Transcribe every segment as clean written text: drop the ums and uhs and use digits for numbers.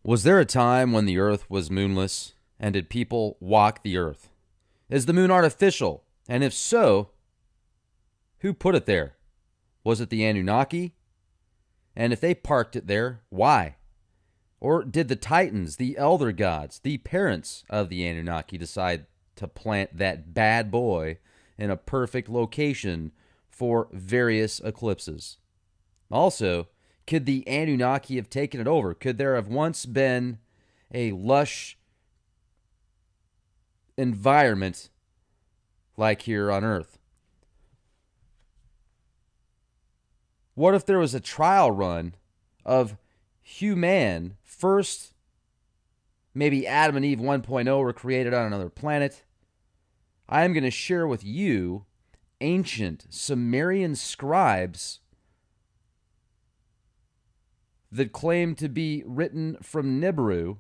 Was there a time when the earth was moonless, and did people walk the earth? Is the moon artificial? And if so, who put it there? Was it the Anunnaki? And if they parked it there, why? Or did the Titans, the elder gods, the parents of the Anunnaki, decide to plant that bad boy in a perfect location for various eclipses? Also, could the Anunnaki have taken it over? Could there have once been a lush environment like here on Earth? What if there was a trial run of human first, maybe Adam and Eve 1.0 were created on another planet? I am going to share with you ancient Sumerian scribes that claim to be written from Nibiru,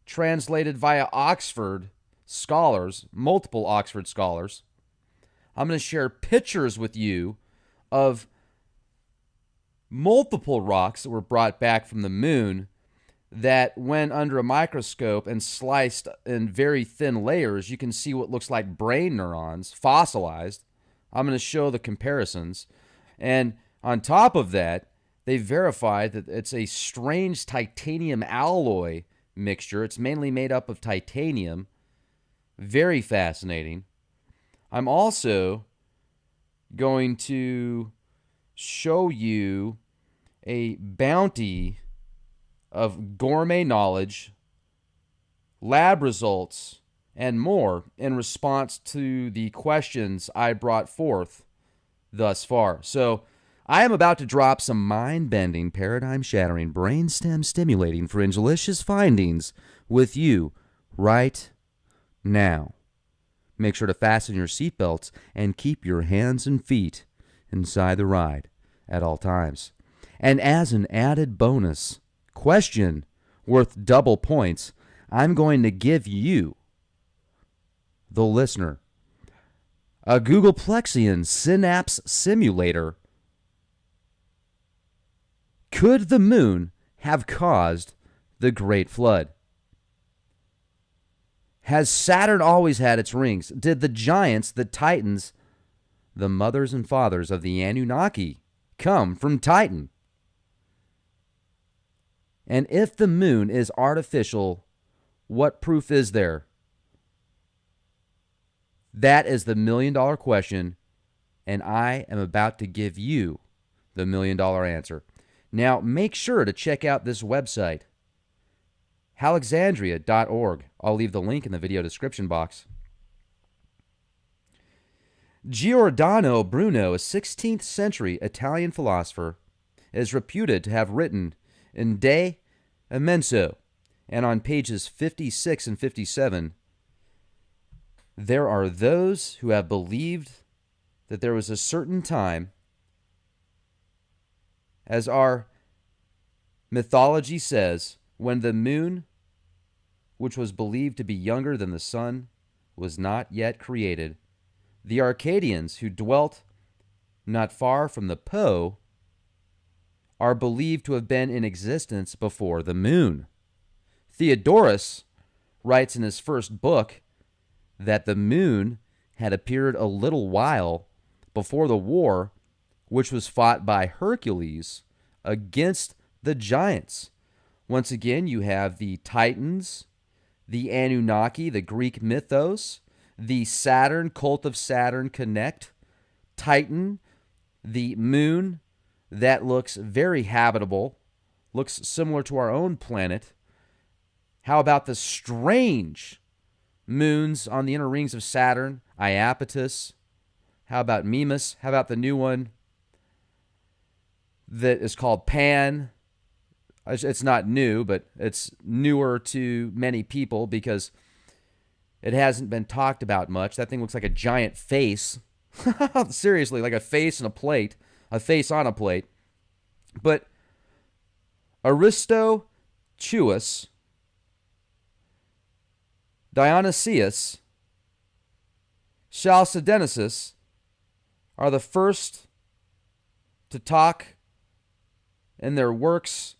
translated via Oxford scholars, multiple Oxford scholars. I'm going to share pictures with you of multiple rocks that were brought back from the moon that, when under a microscope and sliced in very thin layers, you can see what looks like brain neurons, fossilized. I'm going to show the comparisons. And on top of that, they verified that it's a strange titanium alloy mixture. It's mainly made up of titanium. Very fascinating. I'm also going to show you a bounty of gourmet knowledge, lab results, and more in response to the questions I brought forth thus far. So I am about to drop some mind-bending, paradigm-shattering, brainstem-stimulating, fringelicious findings with you right now. Make sure to fasten your seatbelts and keep your hands and feet inside the ride at all times. And as an added bonus question worth double points, I'm going to give you, the listener, a Googleplexian synapse simulator. Could the moon have caused the Great Flood? Has Saturn always had its rings? Did the giants, the Titans, the mothers and fathers of the Anunnaki, come from Titan? And if the moon is artificial, what proof is there? That is the million-dollar question, and I am about to give you the million-dollar answer. Now, make sure to check out this website, alexandria.org. I'll leave the link in the video description box. Giordano Bruno, a 16th century Italian philosopher, is reputed to have written in De Immenso, and on pages 56 and 57, there are those who have believed that there was a certain time, as our mythology says, when the moon, which was believed to be younger than the sun, was not yet created. The Arcadians, who dwelt not far from the Po, are believed to have been in existence before the moon. Theodorus writes in his first book that the moon had appeared a little while before the war which was fought by Hercules against the giants. Once again, you have the Titans, the Anunnaki, the Greek mythos, the Saturn, cult of Saturn connect, Titan, the moon that looks very habitable, looks similar to our own planet. How about the strange moons on the inner rings of Saturn, Iapetus? How about Mimas? How about the new one that is called Pan? It's not new, but it's newer to many people because it hasn't been talked about much. That thing looks like a giant face. Seriously, like a face and a plate. A face on a plate. But Aristochus, Dionysius, Chalcedonius are the first to talk in their works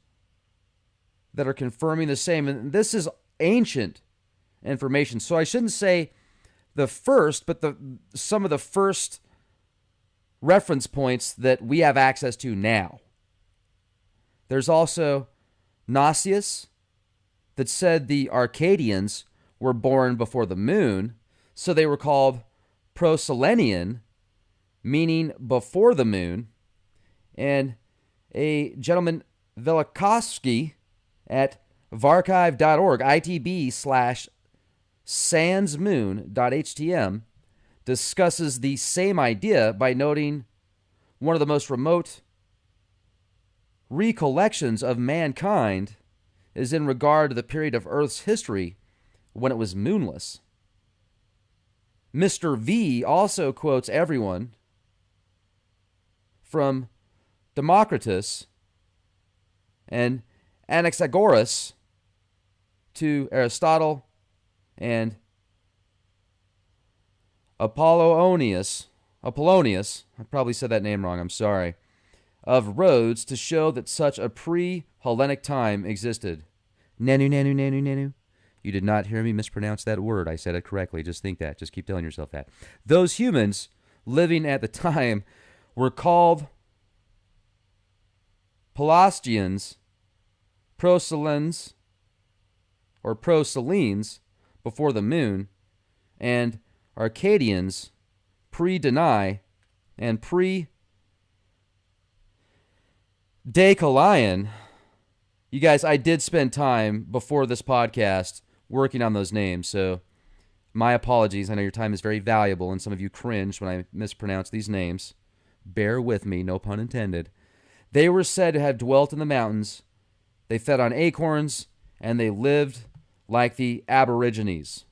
that are confirming the same. And this is ancient information. So I shouldn't say the first, but some of the first reference points that we have access to now. There's also Gnostius that said the Arcadians were born before the moon, so they were called Proselenian, meaning before the moon. And a gentleman, Velikovsky, at varchive.org, itb/sansmoon.htm, discusses the same idea by noting one of the most remote recollections of mankind is in regard to the period of Earth's history when it was moonless. Mr. V also quotes everyone from Democritus and Anaxagoras to Aristotle and Apollonius, I probably said that name wrong, I'm sorry, of Rhodes to show that such a pre-Hellenic time existed. Nanu. You did not hear me mispronounce that word. I said it correctly. Just think that. Just keep telling yourself that. Those humans living at the time were called Pelasgians, Proselens, or Proselenes before the moon, and Arcadians pre-Danae and pre-Deucalion. You guys, I did spend time before this podcast working on those names, so my apologies. I know your time is very valuable, and some of you cringe when I mispronounce these names. Bear with me, no pun intended. They were said to have dwelt in the mountains. They fed on acorns, and they lived like the Aborigines.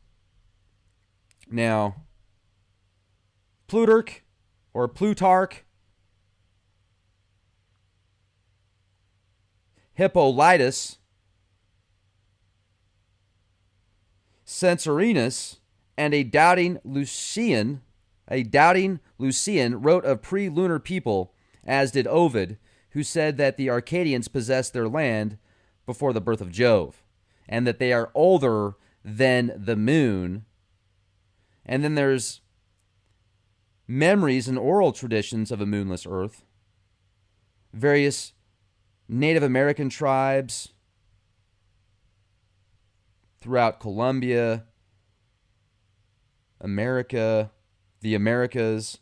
Now, Plutarch, Hippolytus, Censorinus, and a doubting Lucian wrote of pre-lunar people, as did Ovid, who said that the Arcadians possessed their land before the birth of Jove, and that they are older than the moon. And then there's memories and oral traditions of a moonless Earth. Various Native American tribes throughout Colombia, America, the Americas.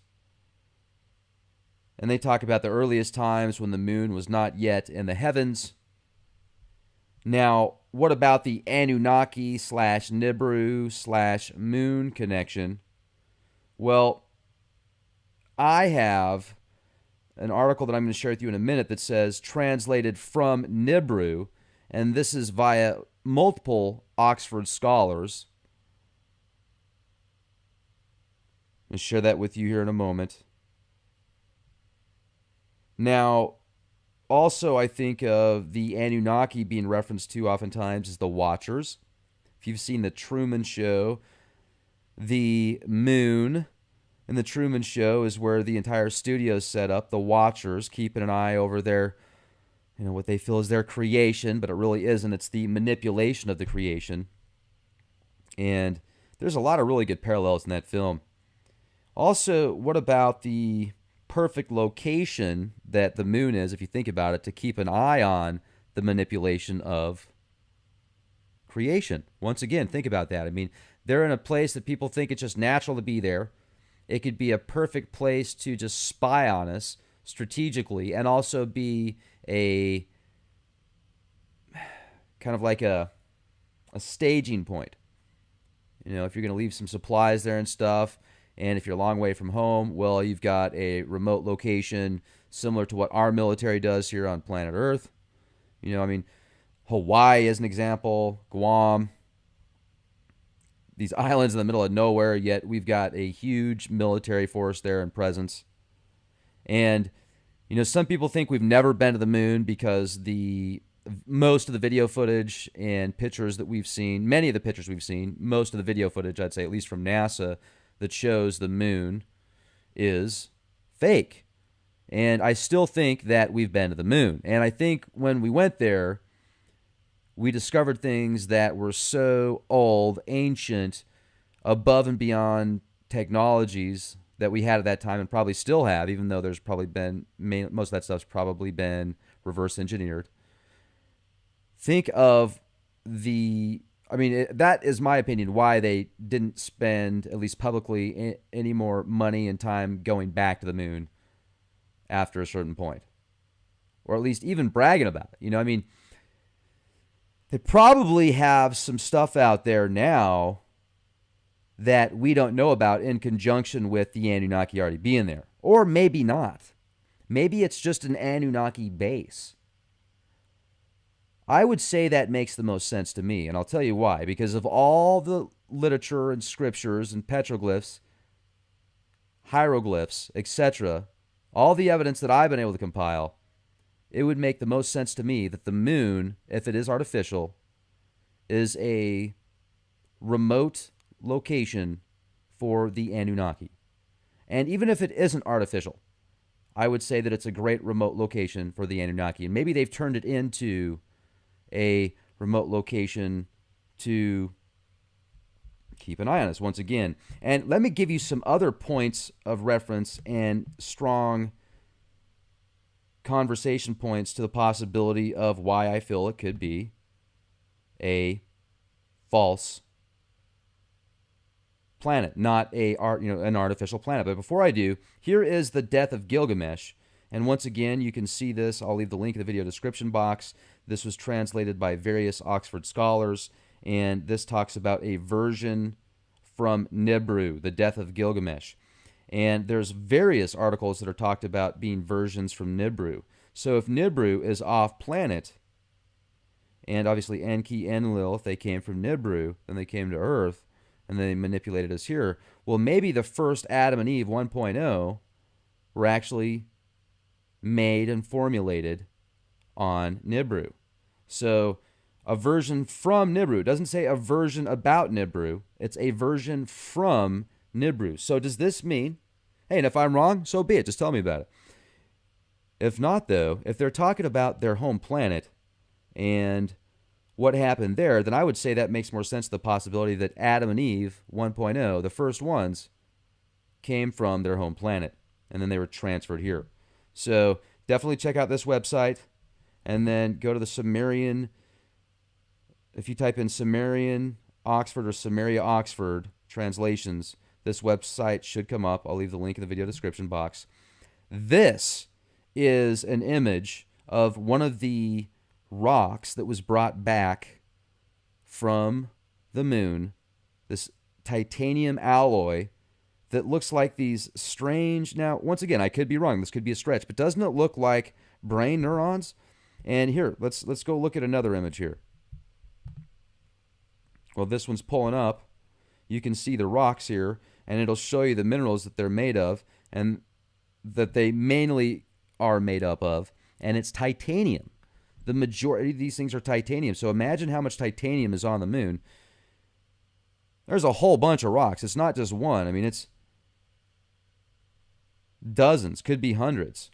And they talk about the earliest times when the moon was not yet in the heavens. Now, what about the Anunnaki /Nibiru /moon connection? Well, I have an article that I'm going to share with you in a minute that says translated from Nibiru, and this is via multiple Oxford scholars. I'll share that with you here in a moment. Now, also I think of the Anunnaki being referenced to oftentimes as the Watchers. If you've seen The Truman Show, the moon in The Truman Show is where the entire studio is set up. The Watchers keeping an eye over their, what they feel is their creation, but it really isn't. It's the manipulation of the creation. And there's a lot of really good parallels in that film. Also, what about the perfect location that the moon is, if you think about it, to keep an eye on the manipulation of creation? Once again, think about that. I mean, they're in a place that people think it's just natural to be there. It could be a perfect place to just spy on us strategically and also be a kind of like a staging point. If you're going to leave some supplies there and stuff, and if you're a long way from home, well, you've got a remote location similar to what our military does here on planet Earth. Hawaii is an example, Guam, these islands in the middle of nowhere, yet we've got a huge military force there and presence. And, some people think we've never been to the moon because most of the video footage and pictures that we've seen, many of the pictures we've seen, most of the video footage, I'd say, at least from NASA, that shows the moon is fake. And I still think that we've been to the moon. And I think when we went there, we discovered things that were so old, ancient, above and beyond technologies that we had at that time and probably still have, even though there's probably been, most of that stuff's probably been reverse engineered. Think of that is my opinion, why they didn't spend, at least publicly, any more money and time going back to the moon after a certain point. Or at least even bragging about it. They probably have some stuff out there now that we don't know about in conjunction with the Anunnaki already being there. Or maybe not. Maybe it's just an Anunnaki base. I would say that makes the most sense to me, and I'll tell you why. Because of all the literature and scriptures and petroglyphs, hieroglyphs, etc., all the evidence that I've been able to compile, it would make the most sense to me that the moon, if it is artificial, is a remote location for the Anunnaki. And even if it isn't artificial, I would say that it's a great remote location for the Anunnaki. And maybe they've turned it into a remote location to keep an eye on us once again. And let me give you some other points of reference and strong conversation points to the possibility of why I feel it could be a false planet, not an artificial planet. But before I do, here is the death of Gilgamesh. And once again, you can see this. I'll leave the link in the video description box. This was translated by various Oxford scholars, and this talks about a version from Nibiru, the death of Gilgamesh. And there's various articles that are talked about being versions from Nibiru. So if Nibiru is off planet, and obviously Enki and Enlil, if they came from Nibiru, then they came to Earth, and they manipulated us here. Well, maybe the first Adam and Eve 1.0 were actually made and formulated on Nibiru. So a version from Nibiru. It doesn't say a version about Nibiru. It's a version from Nibiru. So does this mean, hey, and if I'm wrong, so be it. Just tell me about it. If not, though, if they're talking about their home planet and what happened there, then I would say that makes more sense, the possibility that Adam and Eve 1.0, the first ones, came from their home planet, and then they were transferred here. So definitely check out this website, and then go to the Sumerian. If you type in Sumerian Oxford or Sumeria Oxford translations, this website should come up. I'll leave the link in the video description box. This is an image of one of the rocks that was brought back from the moon, this titanium alloy that looks like these strange, now once again, I could be wrong, this could be a stretch, but doesn't it look like brain neurons? And here, let's go look at another image here. Well, this one's pulling up. You can see the rocks here, and it'll show you the minerals that they're made of, and that they mainly are made up of, and it's titanium. The majority of these things are titanium. So imagine how much titanium is on the moon. There's a whole bunch of rocks. It's not just one. I mean, it's dozens, could be hundreds.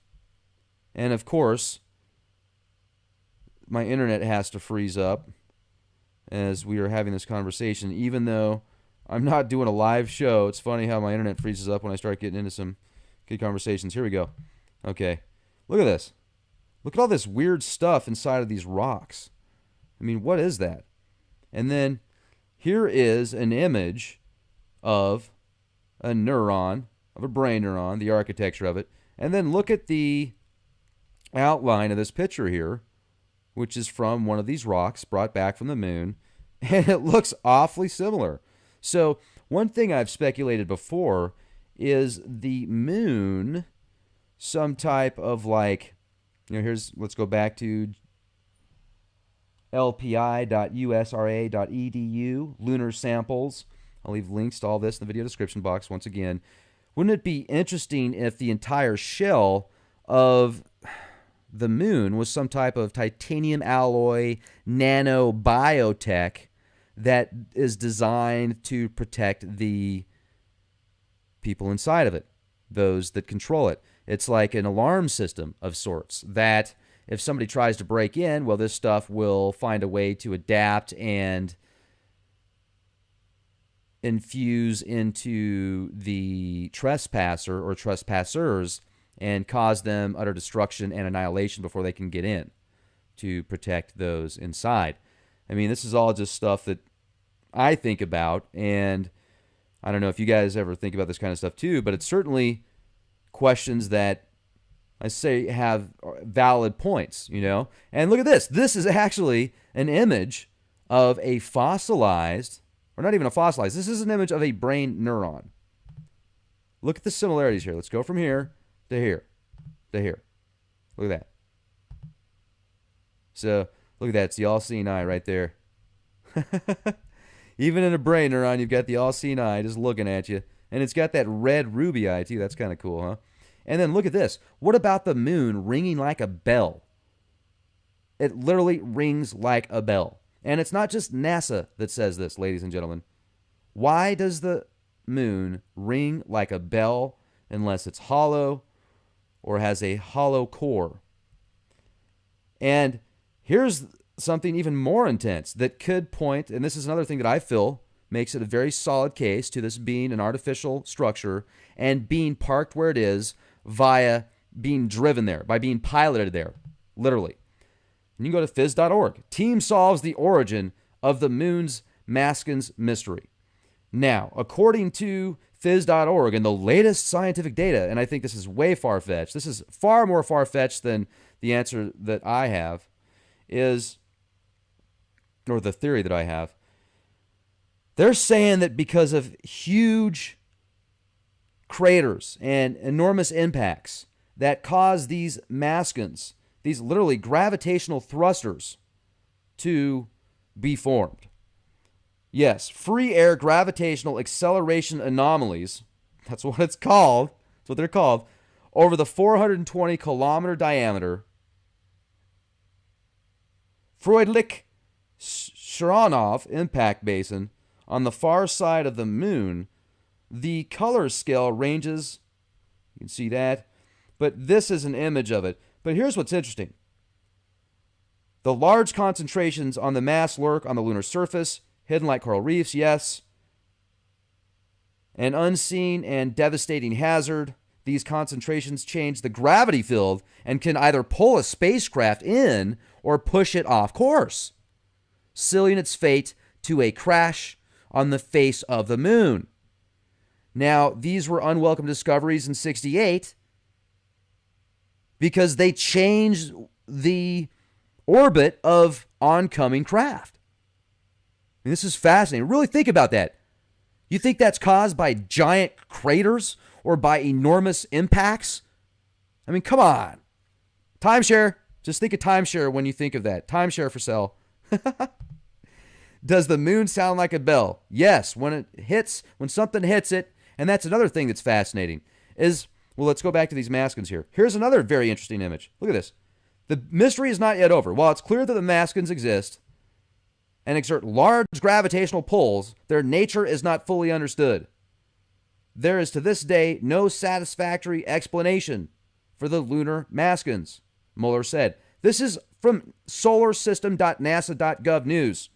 And of course, my internet has to freeze up as we are having this conversation, even though I'm not doing a live show. It's funny how my internet freezes up when I start getting into some good conversations. Here we go. Okay. Look at this. Look at all this weird stuff inside of these rocks. I mean, what is that? And then here is an image of a neuron, of a brain neuron, the architecture of it. And then look at the outline of this picture here, which is from one of these rocks brought back from the moon. And it looks awfully similar. So one thing I've speculated before is the moon some type of like, let's go back to lpi.usra.edu, lunar samples. I'll leave links to all this in the video description box once again. Wouldn't it be interesting if the entire shell of the moon was some type of titanium alloy nano biotech that is designed to protect the people inside of it, those that control it? It's like an alarm system of sorts that if somebody tries to break in, well, this stuff will find a way to adapt and infuse into the trespasser or trespassers and cause them utter destruction and annihilation before they can get in to protect those inside. I mean, this is all just stuff that I think about, and I don't know if you guys ever think about this kind of stuff too, but it's certainly questions that I say have valid points, you know? And look at this. This is actually an image of a fossilized, or not even a fossilized, this is an image of a brain neuron. Look at the similarities here. Let's go from here to here to here. Look at that. So, look at that. It's the all-seeing eye right there. Even in a brain neuron, you've got the all-seeing eye just looking at you. And it's got that red ruby eye, too. That's kind of cool, huh? And then look at this. What about the moon ringing like a bell? It literally rings like a bell. And it's not just NASA that says this, ladies and gentlemen. Why does the moon ring like a bell unless it's hollow or has a hollow core? And here's something even more intense that could point, and this is another thing that I feel makes it a very solid case to this being an artificial structure and being parked where it is via being driven there, by being piloted there, literally. And you can go to phys.org. Team solves the origin of the moon's Maskins mystery. Now, according to phys.org and the latest scientific data, and I think this is way far-fetched, this is far more far-fetched than the answer that I have, is, or the theory that I have, they're saying that because of huge craters and enormous impacts that cause these Maskins, these literally gravitational thrusters, to be formed. Yes, free air gravitational acceleration anomalies, that's what it's called, that's what they're called, over the 420 kilometer diameter Freundlich-Sharonov impact basin on the far side of the moon. The color scale ranges, you can see that, but this is an image of it. But here's what's interesting. The large concentrations on the mass lurk on the lunar surface, hidden like coral reefs, yes. An unseen and devastating hazard. These concentrations change the gravity field and can either pull a spacecraft in or push it off course, sealing its fate to a crash on the face of the moon. Now, these were unwelcome discoveries in '68 because they changed the orbit of oncoming craft. I mean, this is fascinating. Really think about that. You think that's caused by giant craters or by enormous impacts? I mean, come on. Timeshare. Just think of timeshare when you think of that. Timeshare for sale. Does the moon sound like a bell? Yes. When something hits it, and that's another thing that's fascinating, is, well, let's go back to these Maskins here. Here's another very interesting image. Look at this. The mystery is not yet over. While it's clear that the Maskins exist and exert large gravitational pulls, their nature is not fully understood. There is to this day no satisfactory explanation for the lunar Maskins, Mueller said. This is from solarsystem.nasa.gov news.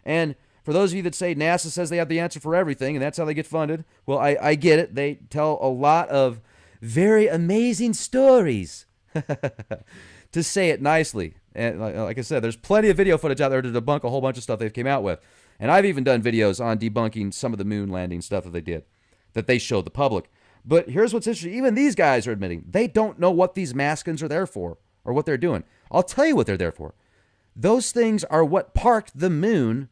And for those of you that say NASA says they have the answer for everything and that's how they get funded, well, I get it. They tell a lot of very amazing stories, to say it nicely. And like I said, there's plenty of video footage out there to debunk a whole bunch of stuff they've came out with. And I've even done videos on debunking some of the moon landing stuff that they did, that they showed the public. But here's what's interesting. Even these guys are admitting they don't know what these Maskins are there for or what they're doing. I'll tell you what they're there for. Those things are what parked the moon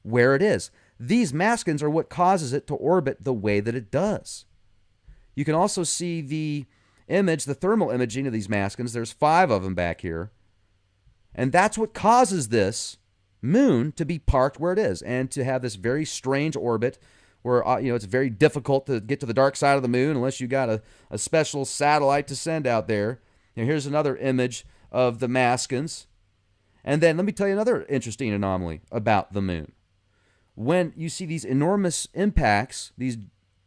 where it is. These Maskins are what causes it to orbit the way that it does. You can also see the image, the thermal imaging of these Maskins. There's 5 of them back here. And that's what causes this moon to be parked where it is and to have this very strange orbit where it's very difficult to get to the dark side of the moon unless you got a special satellite to send out there. Here's another image of the Maskins. And then let me tell you another interesting anomaly about the moon. When you see these enormous impacts, these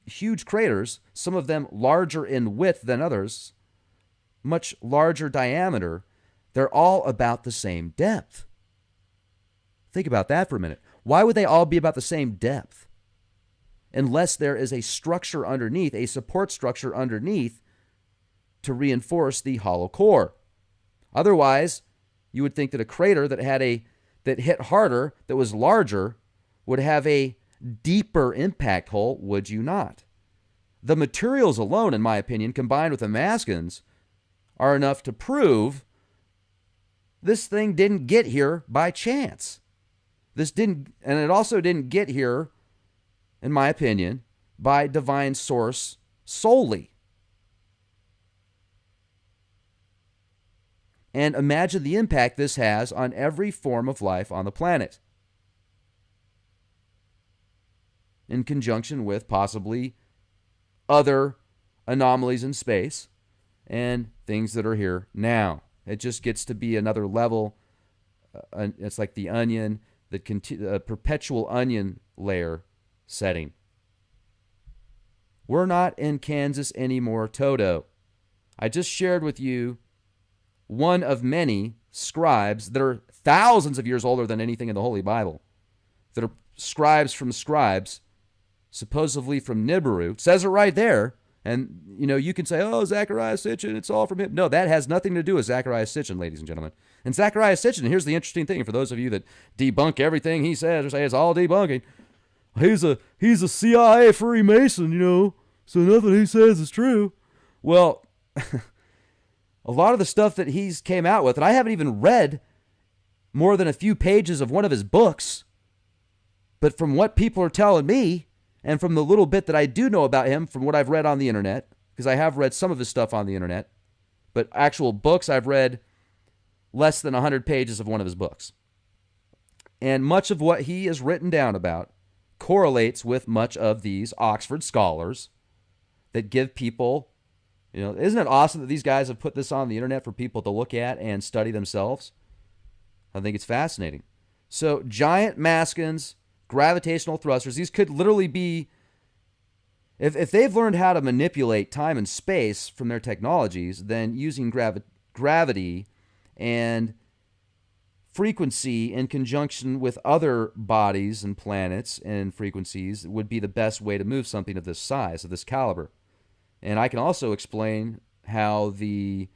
huge craters, some of them larger in width than others, much larger diameter, They're all about the same depth. Think about that for a minute. Why would they all be about the same depth? Unless there is a structure underneath, a support structure underneath to reinforce the hollow core. Otherwise, you would think that a crater that hit harder, that was larger, would have a deeper impact hole, would you not? The materials alone, in my opinion, combined with the mascons, are enough to prove this thing didn't get here by chance. And it also didn't get here, in my opinion, by divine source solely. And imagine the impact this has on every form of life on the planet, in conjunction with possibly other anomalies in space and things that are here now. It just gets to be another level. It's like the onion, the perpetual onion layer setting. We're not in Kansas anymore, Toto. I just shared with you one of many scribes that are thousands of years older than anything in the Holy Bible, that are scribes from scribes, supposedly from Nibiru. It says it right there. And, you can say, oh, Zechariah Sitchin, it's all from him. No, that has nothing to do with Zechariah Sitchin, ladies and gentlemen. And Zechariah Sitchin, here's the interesting thing for those of you that debunk everything he says or say it's all debunking. He's a CIA Freemason, so nothing he says is true. Well, a lot of the stuff that he's came out with, and I haven't even read more than a few pages of one of his books, but from what people are telling me, and from the little bit that I do know about him, from what I've read on the internet, because I have read some of his stuff on the internet, but actual books, I've read less than 100 pages of one of his books. And much of what he has written down about correlates with much of these Oxford scholars that give people, isn't it awesome that these guys have put this on the internet for people to look at and study themselves? I think it's fascinating. So giant mascons, gravitational thrusters, these could literally be, if they've learned how to manipulate time and space from their technologies, then using gravity and frequency in conjunction with other bodies and planets and frequencies would be the best way to move something of this size, of this caliber. And I can also explain how the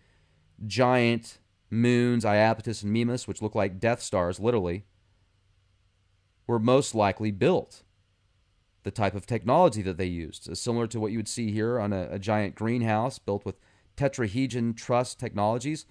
giant moons, Iapetus and Mimas, which look like Death Stars, literally, were most likely built. The type of technology that they used, similar to what you would see here on a giant greenhouse built with tetrahedron truss technologies.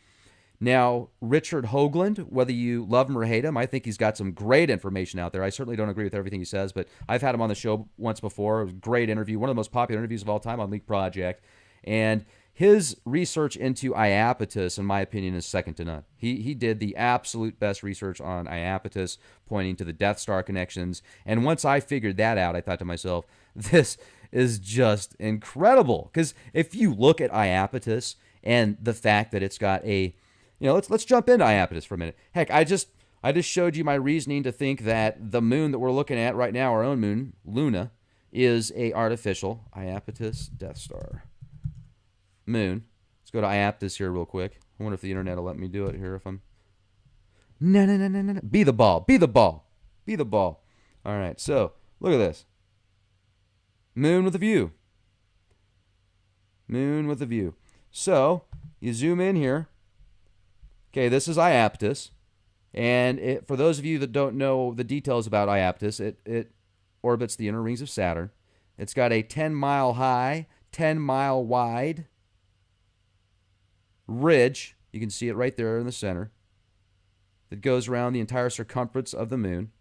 Now, Richard Hoagland, whether you love him or hate him, I think he's got some great information out there. I certainly don't agree with everything he says, but I've had him on the show once before. It was a great interview, one of the most popular interviews of all time on Leak Project. And his research into Iapetus, in my opinion, is second to none. He did the absolute best research on Iapetus, pointing to the Death Star connections. And once I figured that out, I thought to myself, this is just incredible. Because if you look at Iapetus and the fact that it's got a, let's jump into Iapetus for a minute. Heck, I just showed you my reasoning to think that the moon that we're looking at right now, our own moon, Luna, is a artificial Iapetus Death Star moon. Let's go to Iapetus here real quick. I wonder if the internet will let me do it here. If I'm no. Be the ball. All right, so look at this. Moon with a view. So you zoom in here. Okay, this is Iapetus, and for those of you that don't know the details about Iapetus, it orbits the inner rings of Saturn. It's got a 10-mile high, 10-mile wide ridge, you can see it right there in the center, that goes around the entire circumference of the moon.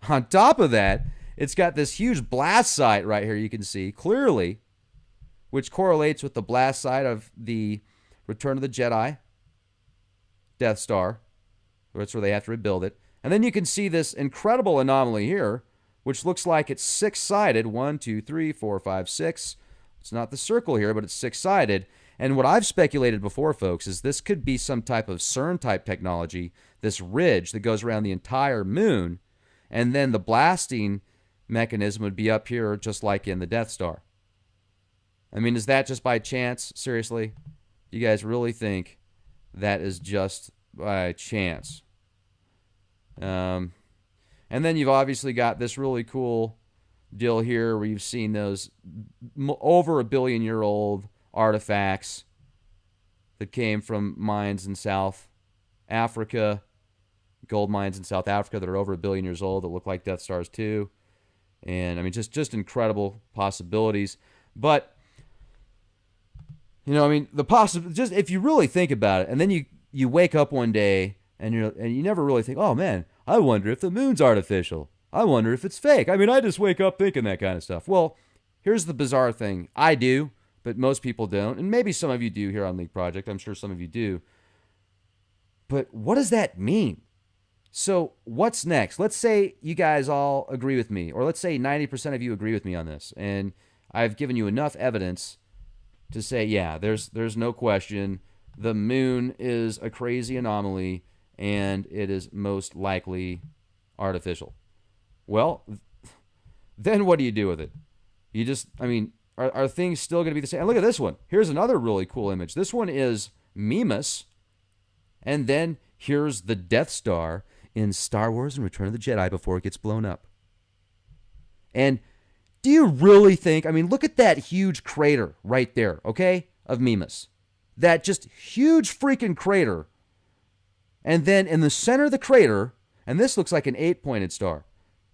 On top of that, it's got this huge blast site right here you can see clearly, which correlates with the blast site of the Return of the Jedi Death Star. That's where they have to rebuild it. And then you can see this incredible anomaly here, which looks like it's six-sided. 1, 2, 3, 4, 5, 6. It's not the circle here, but it's six-sided. And what I've speculated before, folks, is this could be some type of CERN-type technology, this ridge that goes around the entire moon, and then the blasting mechanism would be up here just like in the Death Star. I mean, is that just by chance? Seriously? You guys really think that is just by chance. And then you've obviously got this really cool deal here where you've seen those over a billion-year-old artifacts that came from mines in South Africa, gold mines in South Africa that are over a billion years old that look like Death Stars too. And I mean, just incredible possibilities. But, you know, I mean, just if you really think about it, and then you wake up one day and you never really think, oh man, I wonder if the moon's artificial. I wonder if it's fake. I mean, I just wake up thinking that kind of stuff. Well, here's the bizarre thing. I do, but most people don't. And maybe some of you do here on Leak Project. I'm sure some of you do. But what does that mean? So what's next? Let's say you guys all agree with me, or let's say 90% of you agree with me on this, and I've given you enough evidence to say, yeah, there's no question the moon is a crazy anomaly, and it is most likely artificial. Well, then what do you do with it? You just, I mean, are things still going to be the same? And look at this one. Here's another really cool image. This one is Mimas, and then here's the Death Star in Star Wars and Return of the Jedi before it gets blown up. And do you really think, I mean, look at that huge crater right there, okay, of Mimas. That just huge freaking crater. And then in the center of the crater, and this looks like an 8-pointed star.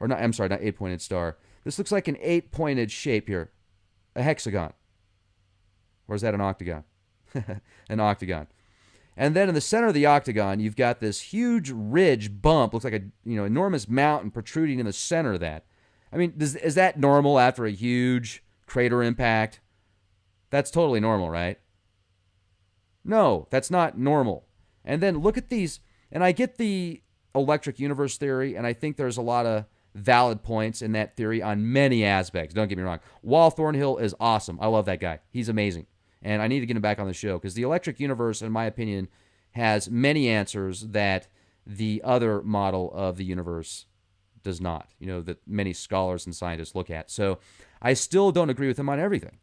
Or not, I'm sorry, not 8-pointed star. This looks like an 8-pointed shape here. A hexagon. Or is that an octagon? An octagon. And then in the center of the octagon, you've got this huge ridge bump. Looks like a enormous mountain protruding in the center of that. I mean, is that normal after a huge crater impact? That's totally normal, right? No, that's not normal. And then look at these. And I get the electric universe theory, and I think there's a lot of valid points in that theory on many aspects. Don't get me wrong. Wal Thornhill is awesome. I love that guy. He's amazing. And I need to get him back on the show because the electric universe, in my opinion, has many answers that the other model of the universe does not, that many scholars and scientists look at. So I still don't agree with him on everything.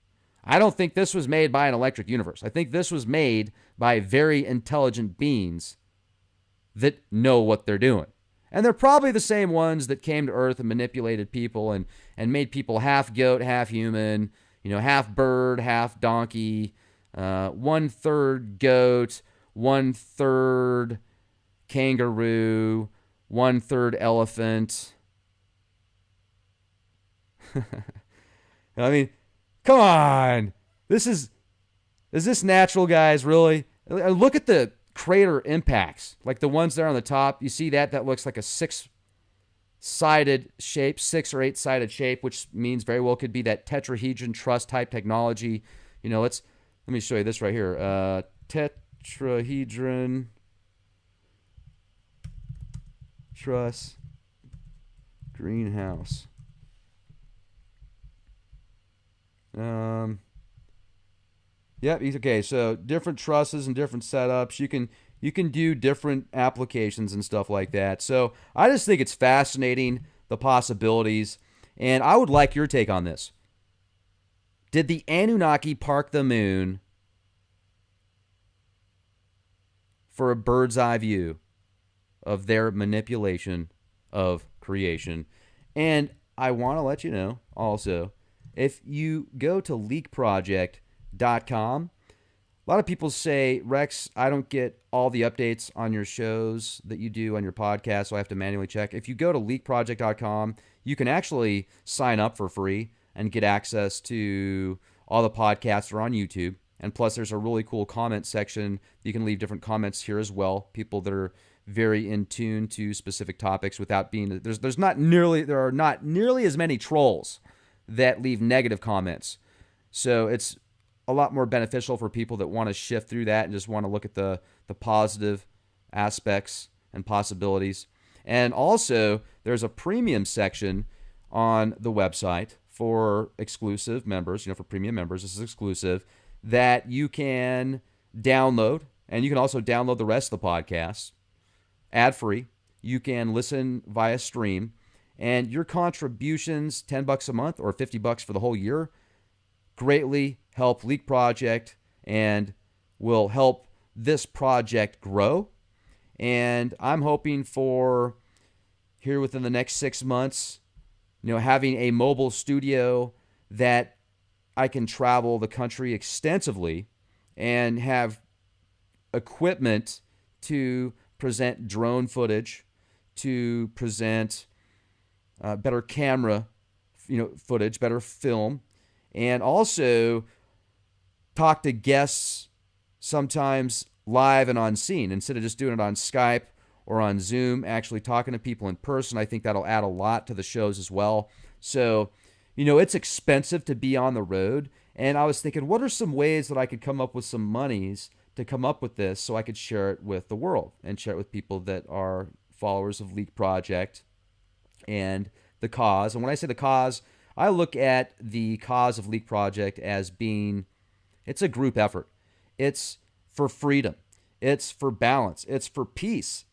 I don't think this was made by an electric universe. I think this was made by very intelligent beings that know what they're doing. And they're probably the same ones that came to Earth and manipulated people and made people half goat, half human, half bird, half donkey, 1/3 goat, 1/3 kangaroo, 1/3 elephant. I mean, come on. Is this natural, guys, really? Look at the crater impacts, like the ones there on the top. You see that? That looks like a 6-sided shape, 6 or 8-sided shape, which means very well could be that tetrahedron truss type technology. Let me show you this right here. Tetrahedron truss greenhouse. Yep. Okay. So different trusses and different setups. You can do different applications and stuff like that. So I just think it's fascinating, the possibilities, and I would like your take on this. Did the Anunnaki park the moon for a bird's eye view of their manipulation of creation? And I want to let you know also, if you go to leakproject.com, a lot of people say, Rex, I don't get all the updates on your shows that you do on your podcast, so I have to manually check. If you go to leakproject.com, you can actually sign up for free and get access to all the podcasts that are on YouTube. And plus, there's a really cool comment section. You can leave different comments here as well. People that are very in tune to specific topics without being... There are not nearly as many trolls that leave negative comments. So it's a lot more beneficial for people that want to shift through that and just want to look at the positive aspects and possibilities. And also, there's a premium section on the website for exclusive members, for premium members. This is exclusive, that you can download, and you can also download the rest of the podcast ad-free. You can listen via stream, and your contributions, $10 a month or $50 for the whole year, greatly help Leak Project and will help this project grow. And I'm hoping for here within the next 6 months, having a mobile studio that I can travel the country extensively and have equipment to present drone footage, to present better camera, footage, better film, and also talk to guests sometimes live and on scene instead of just doing it on Skype or on Zoom, actually talking to people in person. I think that'll add a lot to the shows as well. So, it's expensive to be on the road. And I was thinking, what are some ways that I could come up with some monies to come up with this so I could share it with the world and share it with people that are followers of Leak Project and the cause. And when I say the cause, I look at the cause of Leak Project as being, it's a group effort. It's for freedom. It's for balance. It's for peace.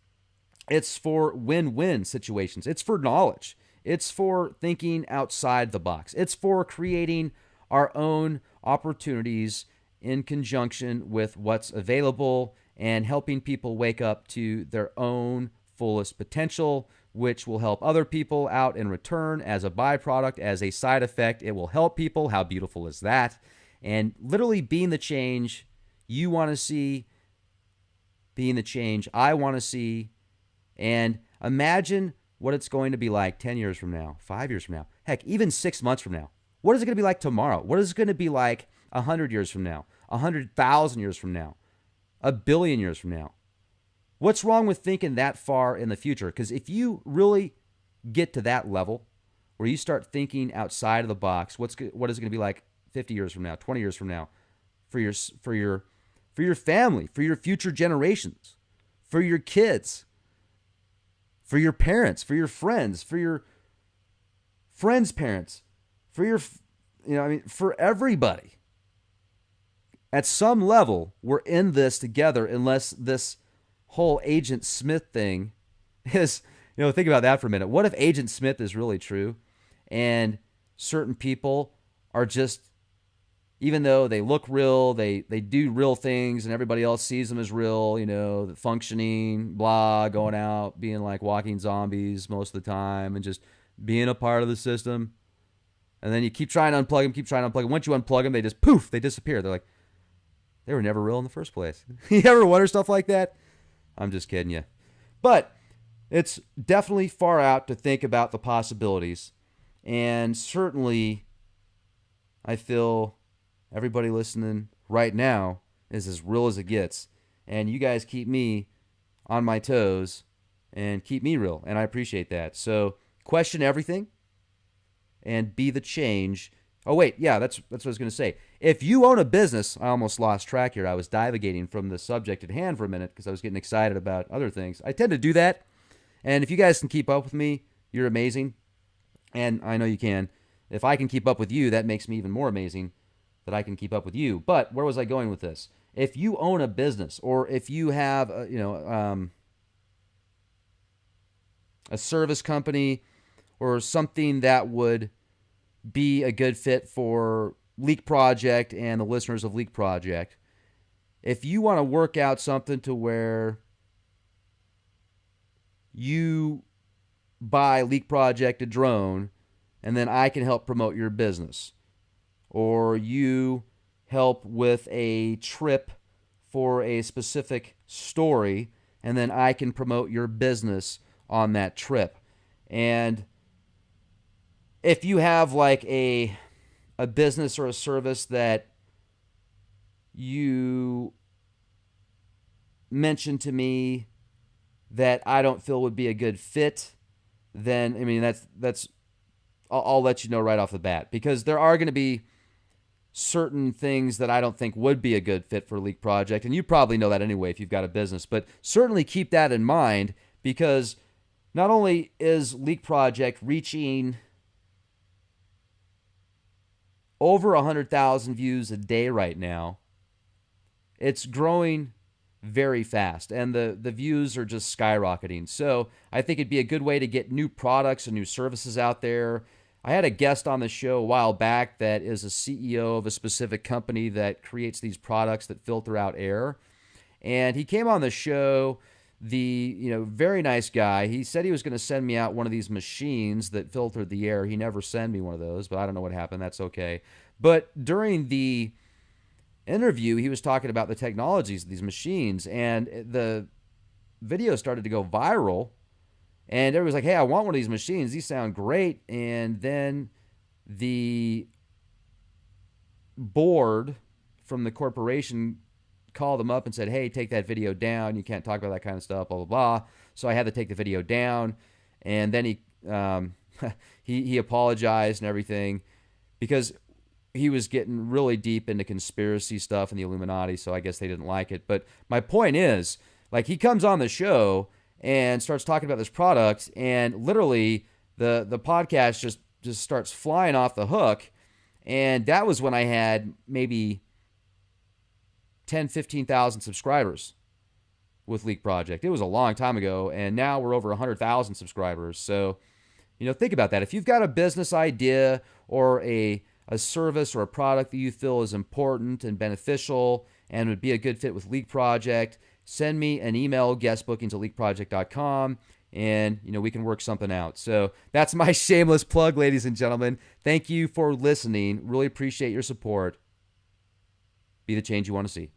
It's for win-win situations. It's for knowledge. It's for thinking outside the box. It's for creating our own opportunities in conjunction with what's available and helping people wake up to their own fullest potential, which will help other people out in return as a byproduct, as a side effect. It will help people. How beautiful is that? And literally being the change you want to see, being the change I want to see, and imagine what it's going to be like 10 years from now, 5 years from now, heck, even 6 months from now. What is it going to be like tomorrow? What is it going to be like 100 years from now, 100,000 years from now, 1,000,000,000 years from now? What's wrong with thinking that far in the future? Because if you really get to that level where you start thinking outside of the box, what is it going to be like 50 years from now, 20 years from now, for your family, for your future generations, for your kids, for your parents, for your friends, for your friends' parents, for your, for everybody. At some level, we're in this together unless this whole Agent Smith thing is, think about that for a minute. What if Agent Smith is really true and certain people are just, even though they look real, they do real things and everybody else sees them as real, functioning, blah, going out, being like walking zombies most of the time and just being a part of the system. And then you keep trying to unplug them, Once you unplug them, they just poof, they disappear. They're like, they were never real in the first place. You ever wonder stuff like that? I'm just kidding you. But it's definitely far out to think about the possibilities. And certainly, I feel everybody listening right now is as real as it gets. And you guys keep me on my toes and keep me real. And I appreciate that. So question everything and be the change. Oh, wait. Yeah, that's what I was going to say. If you own a business, I almost lost track here. I was divagating from the subject at hand for a minute because I was getting excited about other things. I tend to do that. And if you guys can keep up with me, you're amazing. And I know you can. If I can keep up with you, that makes me even more amazing that I can keep up with you. But where was I going with this? If you own a business or if you have, a service company or something that would be a good fit for Leak Project and the listeners of Leak Project, if you want to work out something to where you buy Leak Project a drone and then I can help promote your business, or you help with a trip for a specific story and then I can promote your business on that trip. And if you have like a business or a service that you mentioned to me that I don't feel would be a good fit, then I'll let you know right off the bat, because there are going to be certain things that I don't think would be a good fit for Leak Project, and you probably know that anyway if you've got a business, but certainly keep that in mind, because not only is Leak Project reaching over 100,000 views a day right now, it's growing very fast, and the views are just skyrocketing. So I think it'd be a good way to get new products and new services out there. I had a guest on the show a while back that is a CEO of a specific company that creates these products that filter out air. And he came on the show the, very nice guy, he said he was going to send me out one of these machines that filtered the air. He never sent me one of those, but I don't know what happened. That's okay. But during the interview, he was talking about the technologies of these machines, and the video started to go viral. And everybody's like, hey, I want one of these machines. These sound great. And then the board from the corporation called him up and said, hey, take that video down. You can't talk about that kind of stuff, blah, blah, blah. So I had to take the video down. And then he apologized and everything because he was getting really deep into conspiracy stuff and the Illuminati. So I guess they didn't like it. But my point is, like, he comes on the show and starts talking about this product, and literally the podcast just starts flying off the hook. And that was when I had maybe 10, 15,000 subscribers with Leak Project. It was a long time ago, and now we're over 100,000 subscribers. So, think about that. If you've got a business idea or a service or a product that you feel is important and beneficial and would be a good fit with Leak Project, send me an email, guestbooking@leakproject.com, and we can work something out. So that's my shameless plug, ladies and gentlemen. Thank you for listening. Really appreciate your support. Be the change you want to see.